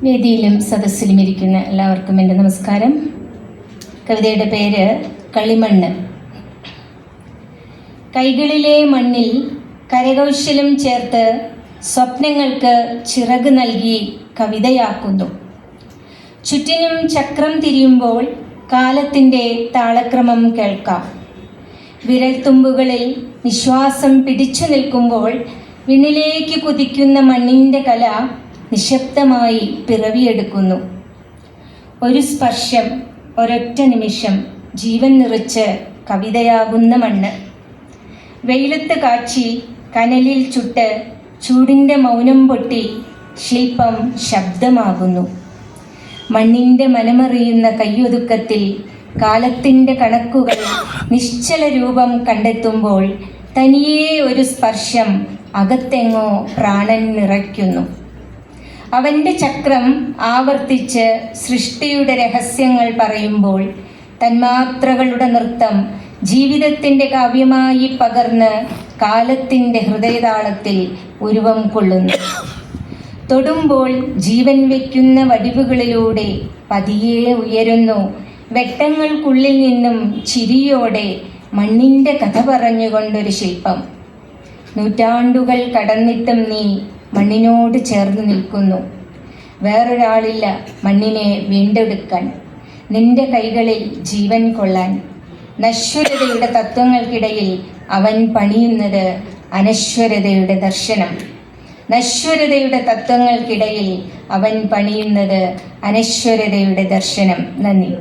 വേദിയിലും സദസ്സിലും ഇരിക്കുന്ന എല്ലാവർക്കും എൻ്റെ നമസ്കാരം. കവിതയുടെ പേര് കളിമണ്ണ്. കൈകളിലെ മണ്ണിൽ കരകൗശലം ചേർത്ത് സ്വപ്നങ്ങൾക്ക് ചിറക് നൽകി കവിതയാക്കുന്നു. ചുറ്റിനും ചക്രം തിരിയുമ്പോൾ കാലത്തിൻ്റെ താളക്രമം കേൾക്കാം. വിരൽത്തുമ്പുകളിൽ നിശ്വാസം പിടിച്ചു നിൽക്കുമ്പോൾ വിണ്ണിലേക്ക് കുതിക്കുന്ന മണ്ണിൻ്റെ കല നിശബ്ദമായി പിറവിയെടുക്കുന്നു. ഒരു സ്പർശം, ഒരൊറ്റ നിമിഷം ജീവൻ നിറച്ച് കവിതയാകുന്ന മണ്ണ്. വെയിലത്ത് കാച്ചി കനലിൽ ചുട്ട് ചൂടിൻ്റെ മൗനം പൊട്ടി ശില്പം ശബ്ദമാകുന്നു. മണ്ണിൻ്റെ മനമറിയുന്ന കയ്യൊതുക്കത്തിൽ കാലത്തിൻ്റെ കണക്കുകൾ നിശ്ചല രൂപം കണ്ടെത്തുമ്പോൾ തനിയെ ഒരു സ്പർശം അകത്തെങ്ങോ പ്രാണൻ നിറയ്ക്കുന്നു. അവൻ്റെ ചക്രം ആവർത്തിച്ച് സൃഷ്ടിയുടെ രഹസ്യങ്ങൾ പറയുമ്പോൾ തന്മാത്രകളുടെ നൃത്തം ജീവിതത്തിൻ്റെ കാവ്യമായി പകർന്ന് കാലത്തിൻ്റെ ഹൃദയതാളത്തിൽ ഉരുവം കൊള്ളുന്നു. തൊടുമ്പോൾ ജീവൻ വയ്ക്കുന്ന വടിവുകളിലൂടെ പതിയെ ഉയരുന്നു വെട്ടങ്ങൾക്കുള്ളിൽ നിന്നും ചിരിയോടെ മണ്ണിൻ്റെ കഥ പറഞ്ഞുകൊണ്ടൊരു ശില്പം. നൂറ്റാണ്ടുകൾ കടന്നിട്ടും നീ മണ്ണിനോട് ചേർന്ന് നിൽക്കുന്നു. വേറൊരാളില്ല മണ്ണിനെ വീണ്ടെടുക്കാൻ, നിന്റെ കൈകളിൽ ജീവൻ കൊള്ളാൻ. നശ്വരതയുടെ തത്വങ്ങൾക്കിടയിൽ അവൻ പണിയുന്നത് അനശ്വരതയുടെ ദർശനം. നശ്വരതയുടെ തത്വങ്ങൾക്കിടയിൽ അവൻ പണിയുന്നത് അനശ്വരതയുടെ ദർശനം. നന്ദി.